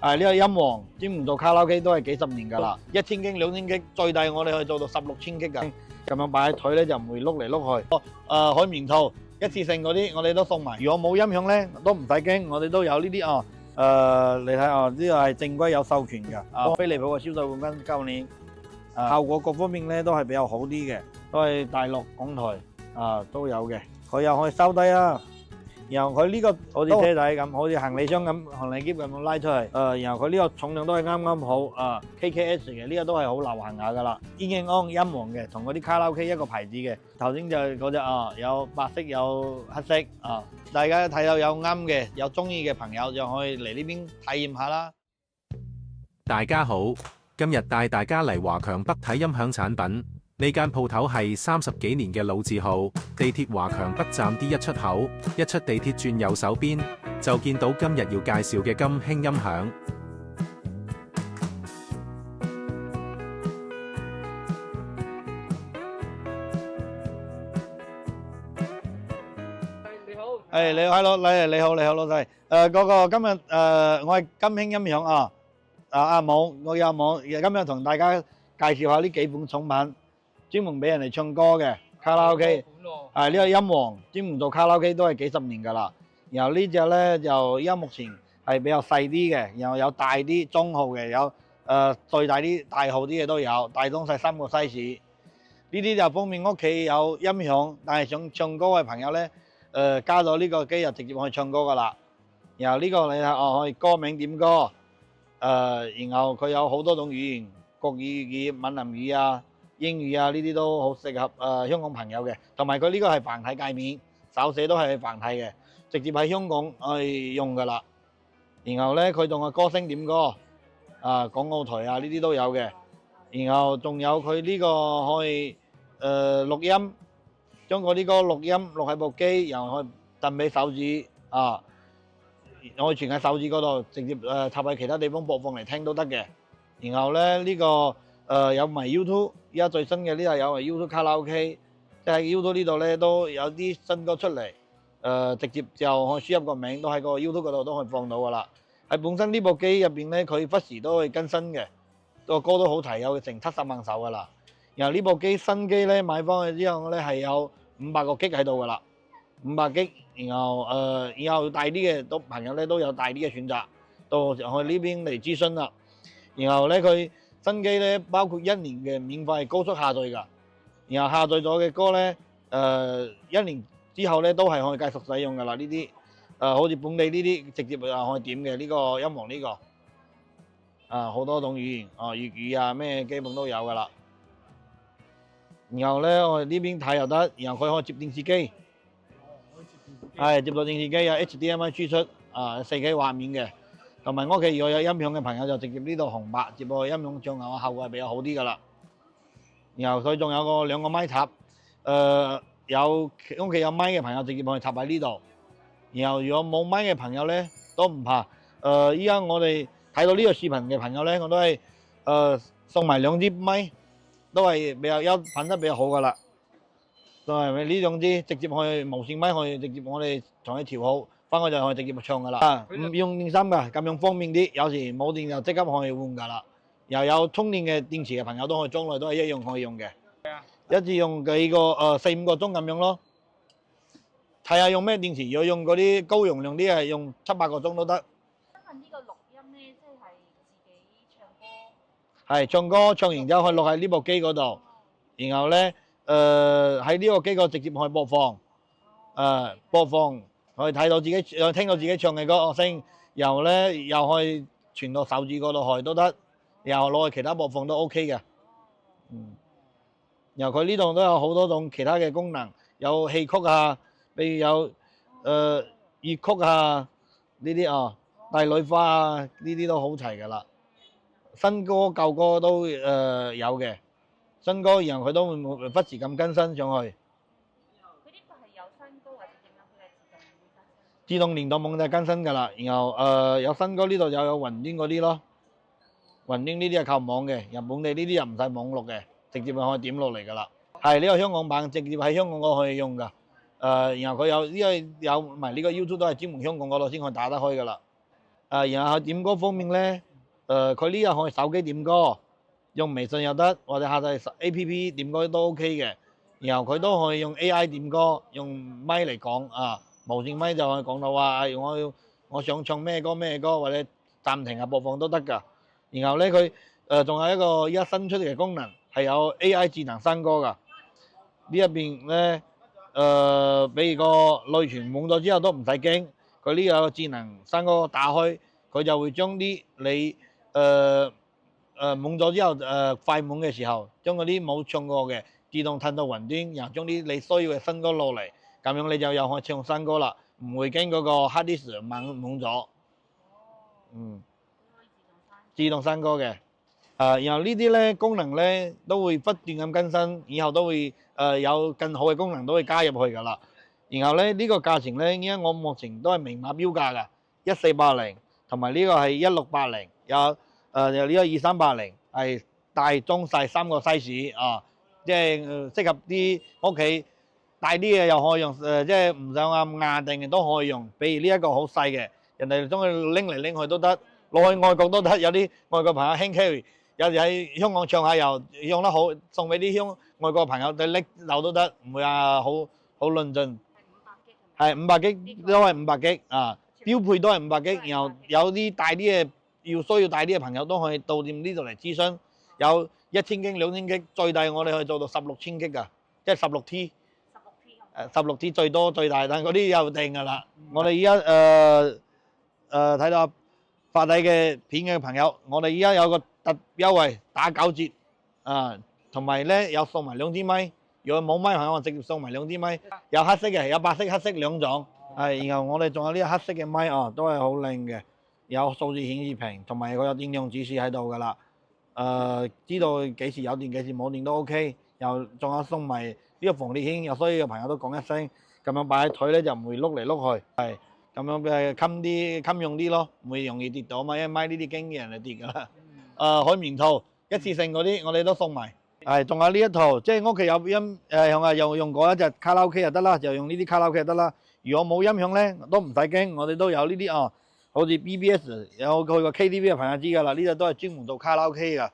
呢個音王專門做卡拉 OK 都係幾十年㗎啦，1000 G、2000 G，最大我哋可以做到16,000 G 㗎。咁樣擺喺台咧就唔會碌嚟碌去。海綿套一次性嗰啲我哋都送埋。如果冇音響咧都唔使驚，我哋都有呢啲你睇呢個係正規有授權㗎。飛利浦嘅銷售冠軍，舊年效果各方面咧都係比較好啲嘅，都係大陸港台都有嘅。佢又可以收低啊。然後佢呢個好似車仔咁，好似行李箱咁、行李篋咁樣拉出去。然後佢呢個重量都係啱啱好KKS 嘅，呢個都係好流行下噶啦。英英安音王嘅，同嗰啲卡拉 OK 一個牌子嘅。頭先就係嗰隻有白色有黑色大家睇到有啱嘅、有中意嘅朋友就可以嚟呢邊體驗下啦。大家好，今日帶大家嚟華強北睇音響產品。呢間鋪頭係30幾年嘅老字號，地鐵華強北站 D1 出口，一出地鐵轉右手邊就見到今日要介紹嘅金興音響。你好，你好，hello，你好老細。嗰個今日我係金興音響阿網，我有網，今日同大家介紹下呢幾款寵品。專門俾人哋唱歌嘅卡拉 OK，呢個音王專門做卡拉 OK 都係幾十年㗎啦。然後呢隻咧就依家目前係比較細啲嘅，然後有大啲、中號嘅，有最大啲、大號啲嘅都有，大中細3個 size。呢啲就方便屋企有音響，但係想唱歌嘅朋友咧，加咗呢個機就直接可以唱歌㗎啦。然後呢個你睇可以歌名點歌，然後佢有好多種語言，國語、閩南語英語呢啲都好適合香港朋友嘅，同埋佢呢個係繁體界面，手寫都係繁體嘅，直接喺香港去用㗎啦。然後咧佢仲有歌聲點歌，港澳台呢啲都有嘅。然後仲有佢呢個可以錄音，將嗰啲歌錄音錄喺部機，然後可以掟俾手指可以傳喺手指嗰度，直接插喺其他地方播放嚟聽都得嘅。然後咧呢個有埋 YouTube， 而家最新嘅呢個有埋 YouTube 卡拉 OK， 即係 YouTube 呢度咧都有啲新歌出嚟，直接就可以輸入個名，都喺個 YouTube 嗰度都可以放到噶啦。喺本身呢部機入邊咧，佢不時都會更新嘅，個歌都好齊，有成70萬首噶啦。然後呢部機新機咧買翻去之後咧係有500個 G 喺度噶啦，500 G， 然後大啲嘅都朋友咧都有大啲嘅選擇，到去呢邊嚟諮詢啦。然後咧佢新機咧包括1年嘅免費高速下載㗎，然後下載咗嘅歌咧1年之後咧都係可以繼續使用㗎啦。呢啲好似本地呢啲直接可以點嘅呢個音王呢個好多種語言粵語咩基本都有㗎啦。然後咧我哋呢邊睇又得，然後佢可以接電視機，係接到電視機有 HDMI 輸出4K 畫面嘅。同埋屋企如果有音響嘅朋友就直接呢度紅白接個音響唱嘅效果係比較好啲㗎啦。然後佢仲有2個咪塔，有屋企有咪嘅朋友直接可以插喺呢度。然後如果冇咪嘅朋友咧都唔怕，依家我哋睇到呢個視頻嘅朋友咧，我都係送埋2支咪，都係比較品質比較好㗎啦。都係呢2支直接可以無線咪，可以直接我哋同佢調好。翻去就可以直接唱噶啦，唔用電芯㗎，咁樣方便啲。有時冇電就即刻可以換㗎啦。又有充電嘅電池嘅朋友都可以裝落，都係一樣可以用嘅。一次用幾個4、5個鐘咁樣咯。睇下用咩電池，如果用嗰啲高容量啲係用7、8個鐘都得。請問呢個錄音咧，即係自己唱歌？係唱歌，唱完之後可以錄喺呢部機嗰度，然後咧喺呢個機嗰直接可以播放，可以睇到自己，聽到自己唱嘅歌樂聲，然後咧又可以傳到手指嗰度去都得，然後攞去其他播放都 OK 嘅。然後佢呢度都有好多種其他嘅功能，有戲曲譬如有粵曲呢啲帝女花呢啲都好齊㗎啦。新歌舊歌都有嘅，新歌然後佢都會不時咁更新上去。自動連到網就更新㗎啦，然後有新歌呢度有雲端嗰啲咯，雲端呢啲係靠網嘅，日本地呢啲又唔使網絡嘅，直接可以點落嚟㗎啦。係呢個香港版，直接喺香港嗰度可以用㗎。然後佢有埋呢個 YouTube 都係專門香港嗰度先可以打得開㗎啦。然後點歌方面咧，佢呢個可以手機點歌，用微信又得，或者下載 A.P.P 點歌都 OK 嘅。然後佢都可以用 A.I 點歌，用咪嚟講啊，無線咪就可以講到話，我想唱咩歌咩歌，或者暫停啊播放都得㗎。然後咧佢仲有一個而家新出嘅功能係有 A.I 智能刪歌㗎。呢一邊咧比如個內存滿咗之後都唔使驚，佢呢個智能刪歌打開，佢就會將啲你滿咗之後快滿嘅時候，將嗰啲冇唱過嘅自動褪到雲端，然後將啲你需要嘅新歌落嚟，咁樣你就又可以唱新歌啦，唔會驚嗰個 hard disk 滿咗。自動刪歌嘅。然後呢啲咧功能咧都會不斷咁更新，以後都會有更好嘅功能都會加入去㗎啦。然後咧呢個價錢咧，依家我目前都係明碼標價㗎，1480同埋呢個係1680，有呢個2380，係大中細3個 size 啊，即係適合啲屋企大啲嘅又可以用，即係唔想咁硬定嘅都可以用。比如呢一個好細嘅，人哋將佢拎嚟拎去都得，攞去外國都得，有啲外國朋友輕 carry。有時喺香港唱下又用得好，送俾啲外國朋友對拎漏都得，唔會話好論盡。係500G都係500G啊，標配都係500G。然後有啲大啲嘅需要大啲嘅朋友都可以到店呢度嚟諮詢，有1000G、2000G，最大我哋可以做到16,000G㗎，即係16T。16T 最多最大，但嗰啲又定㗎啦。我哋而家睇到發底嘅片嘅朋友，我哋而家有個特優惠打9折啊，同埋咧有送埋2支咪，如果冇咪朋友我直接送埋2支咪，有黑色嘅，有白色、黑色兩種，係，然後我哋仲有呢個黑色嘅咪啊，都係好靚嘅，有數字顯示屏，同埋佢有電量指示喺度噶啦，知道幾時有電幾時冇電都 OK， 又仲有送埋呢個防跌掀，有需要嘅朋友都講一聲，咁樣擺喺腿咧就唔會碌嚟碌去，係。咁樣襟用啲咯，唔會容易跌到嘛，因為咪呢啲經人嚟跌㗎啦。海綿套一次性嗰啲我哋都送埋。係，仲有呢一套，即係屋企有音用嗰一隻卡拉 OK 就得啦，就用呢啲卡拉 OK 就得啦。如果冇音響咧，都唔使驚，我哋都有呢啲啊，好似 BBS 有去過 KTV 嘅朋友知㗎啦，呢隻都係專門做卡拉 OK 㗎。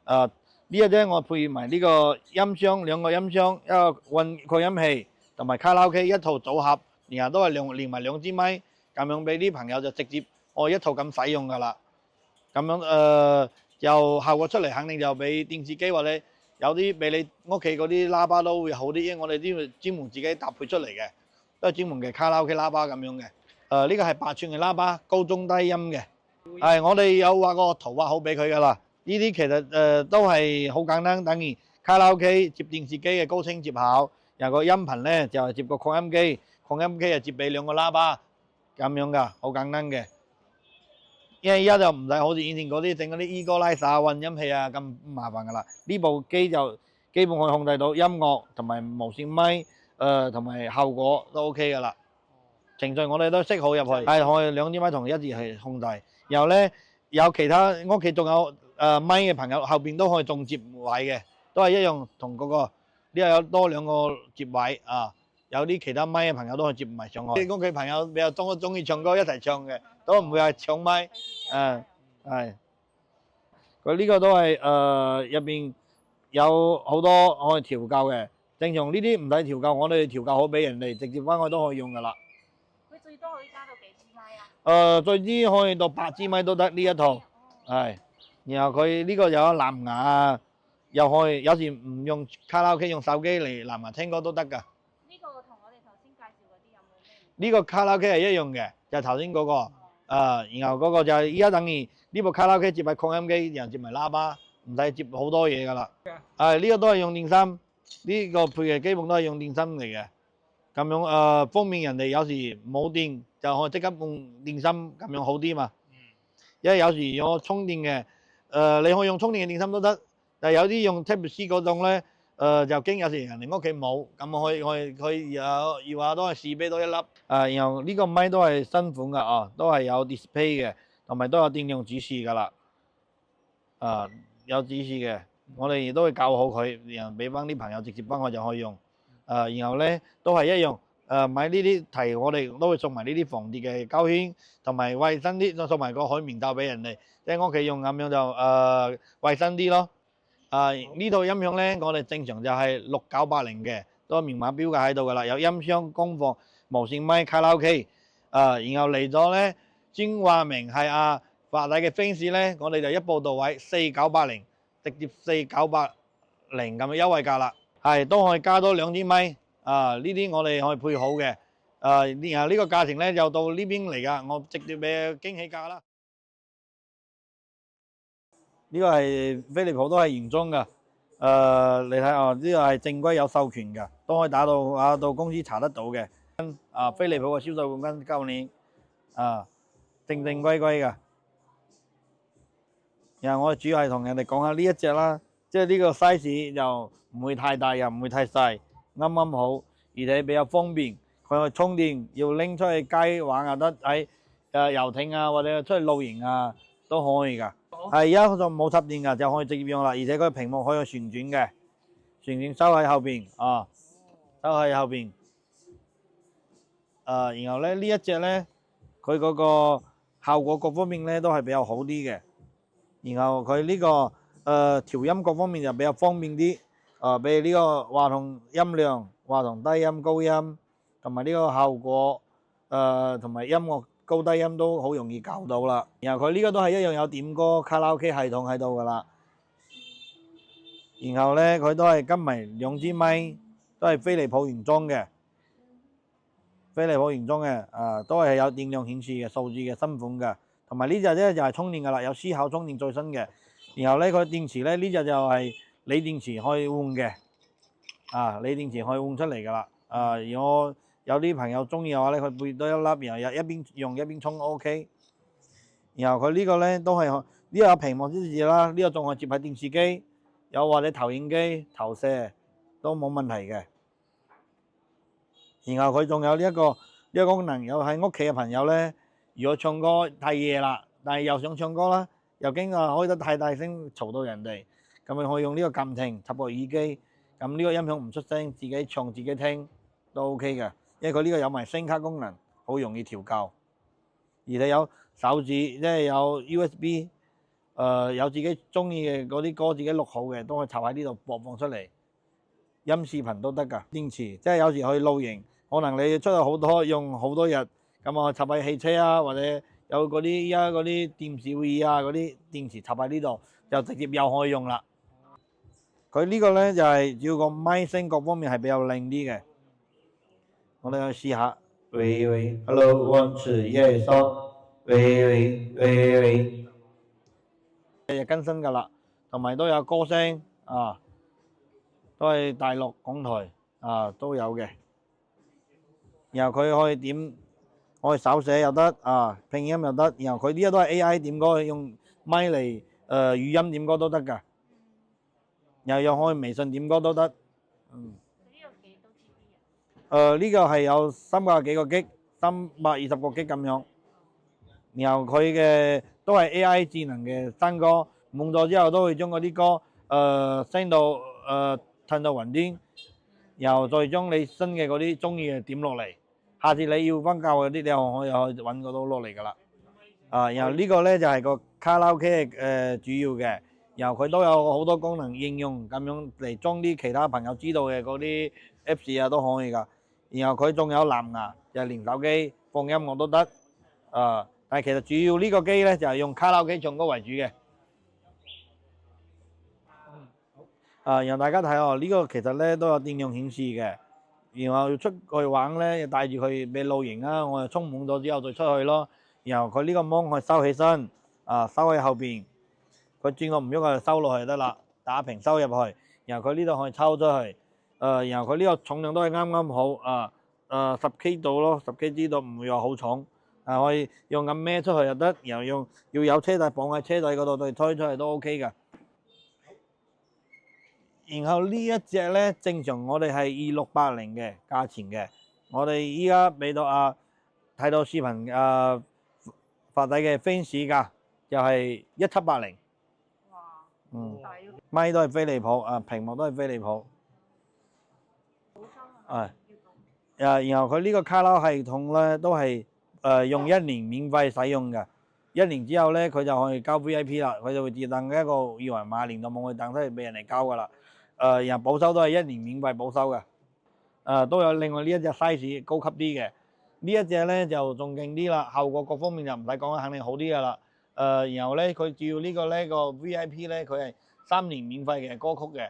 呢一隻我配埋呢個音箱2個音箱，一個擴音器同埋卡拉 OK 一套組合。然後都係連埋2支咪，咁樣俾啲朋友就直接一套咁使用㗎啦。咁樣又效果出嚟肯定就比電視機或者有啲比你屋企嗰啲喇叭都會好啲，因為我哋都要專門自己搭配出嚟嘅，都係專門嘅卡拉 OK 喇叭咁樣嘅。呢個係8寸嘅喇叭，高中低音嘅。係我哋有畫個圖畫好俾佢㗎啦。呢啲其實都係好簡單，等於卡拉 OK 接電視機嘅高清接口，然後個音頻咧就係接個擴音機。擴音機就接俾2個喇叭咁樣㗎，好簡單嘅。因為而家就唔使好似以前嗰啲整嗰啲 equalizer 混音器啊咁麻煩㗎啦。呢部機就基本可以控制到音樂同埋無線咪，同埋效果都 OK 㗎啦。程序我哋都識好入去，係可以2支咪同1字係控制。然後咧有其他屋企仲有咪嘅朋友後邊都可以仲接位嘅，都係一樣同嗰個呢度有多2個接位啊。有啲其他咪嘅朋友都可以接埋上去。屋企朋友比較中意唱歌一齊唱嘅，都唔會係搶咪。係。佢呢個都係入邊有好多可以調校嘅。正常呢啲唔使調校，我哋調校好俾人哋直接翻去都可以用㗎啦。佢最多可以加到幾支咪啊？最啲可以到8支咪都得呢一套。係。然後佢呢個有藍牙啊，又可以有時唔用卡拉 OK 用手機嚟藍牙聽歌都得㗎。呢個卡拉 OK 係一樣嘅，就係頭先嗰個，然後嗰個就係依家等於呢部卡拉 OK 接埋擴音機，然後接埋喇叭，唔使接好多嘢㗎啦。呢個都係用電芯，呢個配嘅基本都係用電芯嚟嘅。咁樣方便人哋有時冇電就可以即刻用電芯，咁樣好啲嘛。因為有時有充電嘅，你可以用充電嘅電芯都得，但係有啲用 Type C 嗰種咧。就驚有時人哋屋企冇，咁可以要話都係試俾多1粒。然後呢個咪都係新款㗎啊，都係有 display 嘅，同埋都有電量指示㗎啦。有指示嘅，我哋亦都會校好佢，然後俾翻啲朋友直接幫我就可以用。然後咧都係一樣，買呢啲題，我哋都會送埋呢啲防跌嘅膠圈，同埋衞生啲，送埋個海綿罩俾人哋，即係屋企用咁樣就衞生啲咯。呢套音響咧，我哋正常就係6980嘅，都明碼標價喺度噶啦，有音箱、功放、無線咪、卡拉 OK。然後嚟咗咧，專話明係法禮嘅 fans 咧，我哋就一步到位，4980，直接4980咁嘅優惠價啦。係都可以加多2支咪。呢啲我哋可以配好嘅。然後呢個價錢咧就到呢邊嚟噶，我直接俾驚喜價啦。呢個係飛利浦都係原裝噶。你睇呢個係正規有授權噶，都可以到公司查得到嘅。飛利浦嘅銷售冠軍，舊年正規噶。然後我主要係同人哋講下呢一隻啦，即係呢個 size 就唔會太大又唔會太細，啱啱好，而且比較方便。佢可以充電，要拎出去街玩又得，喺遊艇或者出去露營都可以㗎。係而家就冇插電㗎，就可以直接用啦。而且佢屏幕可以旋轉嘅，旋轉收喺後邊收喺後邊。然後咧呢一隻咧，佢嗰個效果各方面咧都係比較好啲嘅。然後佢呢個調音各方面就比較方便啲。比如呢個話筒音量、話筒低音、高音，同埋呢個效果，同埋音樂高低音都好容易搞到啦。然後佢呢個都係一樣有點歌卡拉 OK 系統喺度噶啦。然後咧佢都係跟埋2支咪，都係飛利浦原裝嘅。飛利浦原裝嘅，都係有電量顯示嘅數字嘅新款嘅。同埋呢隻咧就係充電噶啦，有思考充電最新嘅。然後咧佢電池咧呢隻就係鋰電池可以換嘅，鋰電池可以換出嚟噶啦。如果有啲朋友中意嘅話咧，佢配多一粒，然後一邊用一邊充 OK。然後佢呢個咧都係呢個有屏幕支持啦，呢個仲可以接喺電視機，有或者投影機投射都冇問題嘅。然後佢仲有呢一個功能，有喺屋企嘅朋友咧，如果唱歌太夜啦，但係又想唱歌啦，又驚開得太大聲嘈到人哋，咁咪可以用呢個撳停插個耳機，咁呢個音響唔出聲，自己唱自己聽都 OK 嘅，因為佢呢個有埋聲卡功能，好容易調校，而且有手指即係有 USB，有自己中意嘅嗰啲歌自己錄好嘅，都可以插喺呢度播放出嚟，音視頻都得㗎。電池即係有時去露營，可能你出去好多用好多日，咁我插喺汽車或者有嗰啲依家嗰啲電視會議嗰啲電池插喺呢度，就直接又可以用啦。佢呢個咧就係主要個咪聲各方面係比較靚啲嘅。我哋去試下。喂喂 ，Hello one two yes on，喂。日日更新㗎啦，同埋都有歌聲都係大陸港台都有嘅。然後佢可以點，可以手寫又得拼音又得。然後佢呢個都係 AI 點歌，用咪嚟語音點歌都得㗎。又有可以微信點歌都得。呢個幾多 GB 啊？呢個係有300幾個 G，320個 G 咁樣。然後佢嘅都係 AI 智能嘅新歌，滿咗之後都會將嗰啲歌升到褪到雲端，然後再將你新嘅嗰啲中意嘅點落嚟。下次你要翻教嗰啲，你又可以揾個到落嚟㗎啦。然後呢個咧就係個卡拉 OK 主要嘅。然後佢都有好多功能應用咁樣嚟裝啲其他朋友知道嘅嗰啲 Apps 都可以㗎。然後佢仲有藍牙，就係連手機放音樂都得。但係其實主要呢個機咧就係用卡拉 OK 唱歌為主嘅。讓大家睇呢個其實咧都有電量顯示嘅。然後出去玩咧，帶住佢俾露營我就充滿咗之後再出去咯。然後佢呢個芒可以收起身，收喺後邊。佢轉個唔喐就收落去就得啦，打平收入去。然後佢呢度可以抽出去，然後佢呢個重量都係啱啱好，10K 度咯，10Kg 度唔會話好重，可以用咁孭出去就得，然後要有車仔綁喺車仔嗰度對推出去都 OK 㗎。然後呢一隻咧，正常我哋係2680嘅價錢嘅，我哋依家俾到睇到視頻發底嘅 fans 價就係1780。咪都係飛利浦，屏幕都係飛利浦。然後佢呢個卡撈系統咧都係用1年免費使用嘅，1年之後咧佢就可以交 VIP 啦，佢就會自動一個二維碼連到網去等出嚟俾人哋交噶啦。然後保修都係1年免費保修嘅。都有另外呢一隻 size 高級啲嘅，呢一隻咧就仲勁啲啦，效果各方面就唔使講啦，肯定好啲噶啦。然後咧佢主要呢個咧個 VIP 咧佢係3年免費嘅歌曲嘅，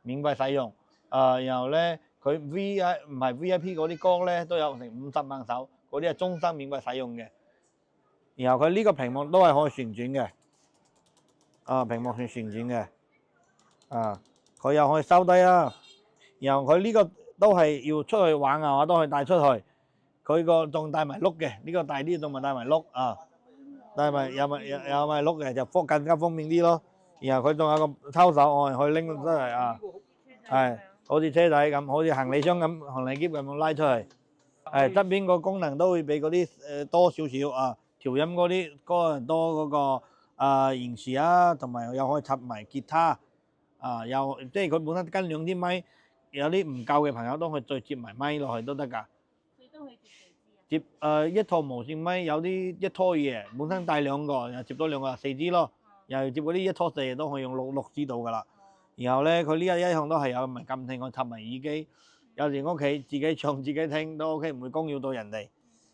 免費使用。然後咧佢唔係 VIP 嗰啲歌咧都有成50萬首，嗰啲係終身免費使用嘅。然後佢呢個屏幕都係可以旋轉嘅，屏幕旋轉嘅，佢又可以收低啦。然後佢呢個都係要出去玩啊，我都可以帶出去。佢個仲帶埋碌嘅，呢個大啲仲咪帶埋碌啊，帶埋有埋碌嘅就更加方便啲咯。然後佢仲有個抽手，我可以拎出嚟啊，係好似車仔咁，好似行李箱咁、行李篋咁拉出去。側邊個功能都會比嗰啲多少少啊，調音嗰啲歌多嗰個延時啊，同埋又可以插埋吉他又即係佢本身跟2支咪。有啲唔夠嘅朋友都可以再接埋咪落去都得㗎。佢都可以接幾支接一套無線咪，有啲1拖2，本身帶2個，又接多2個4支咯。又接嗰啲1拖4都可以用6支到㗎啦。然後咧，佢呢一項都係有埋監聽，我插埋耳機，有時屋企自己唱自己聽都 OK，唔會干擾到人哋。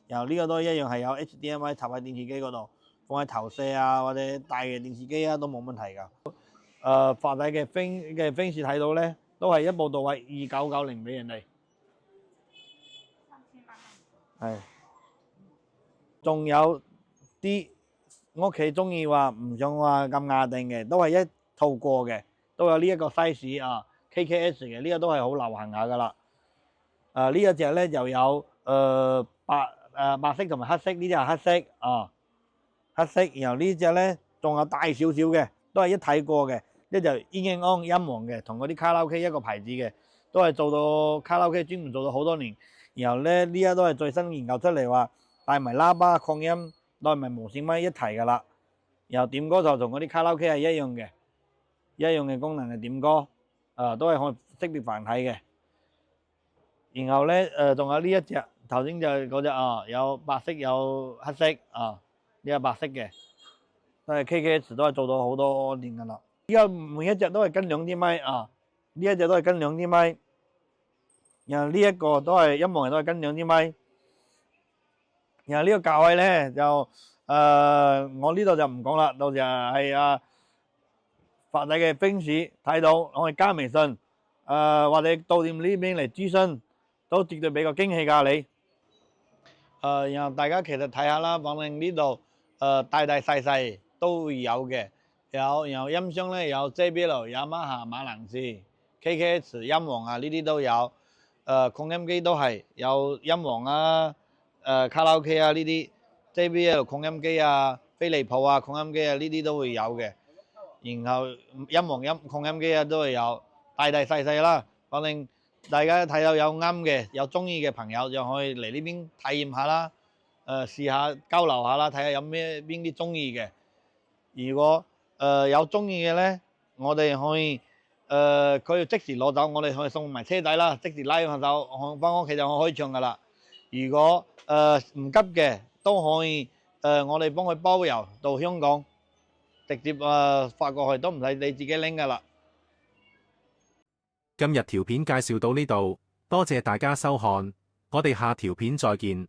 然後呢個都一樣係有 HDMI 插喺電視機嗰度，放喺投射啊或者大嘅電視機啊都冇問題㗎。發底嘅飛視睇到咧。都係一步到位2990俾人哋，3000蚊。係，仲有啲屋企中意話唔想話咁亞定嘅，都係一套過嘅，都有呢一個 size KKS 嘅，呢個都係好流行下噶啦。呢一隻咧就有白色同埋黑色，呢隻係黑色黑色。然後呢隻咧仲有大少少嘅，都係一睇過嘅。呢就英安音王嘅，同嗰啲卡拉 OK 一個牌子嘅，都係做到卡拉 OK 專門做到好多年。然後咧呢家都係最新研究出嚟話帶埋喇叭擴音，帶埋無線咪一體噶啦。然後點歌就同嗰啲卡拉 OK 係一樣嘅功能係點歌，都係可以識別繁體嘅。然後咧仲有呢一隻，頭先就係嗰隻有白色有黑色呢係白色嘅，都係 KKS 都係做到好多年噶啦。依家每一隻都係跟2支咪呢一隻都係跟2支咪，然後呢一個都係音樂人都係跟2支咪。然後呢個價位咧就我呢度就唔講啦，到時係發底嘅冰士睇到，我哋加微信或者到店呢邊嚟諮詢，都絕對俾個驚喜價你。然後大家其實睇下啦，反正呢度大大細細都會有嘅。然後音箱咧有 JBL、雅馬哈、馬蘭士、KKS、音王呢啲都有。擴音機都係有音王卡拉 OK 呢啲 JBL 擴音機飛利浦擴音機呢啲都會有嘅。然後音王擴音機都會有，大大細細啦。反正大家睇到有啱嘅、有中意嘅朋友就可以嚟呢邊體驗下啦。試下交流下啦，睇下有邊啲中意嘅。如果有中意嘅咧，我哋可以佢要即時攞走，我哋可以送埋車仔啦，即時拉翻走，翻屋企就可以唱噶啦。如果唔急嘅都可以我哋幫佢包郵到香港，直接發過去都唔使你自己拎噶啦。今日條片介紹到呢度，多謝大家收看，我哋下條片再見。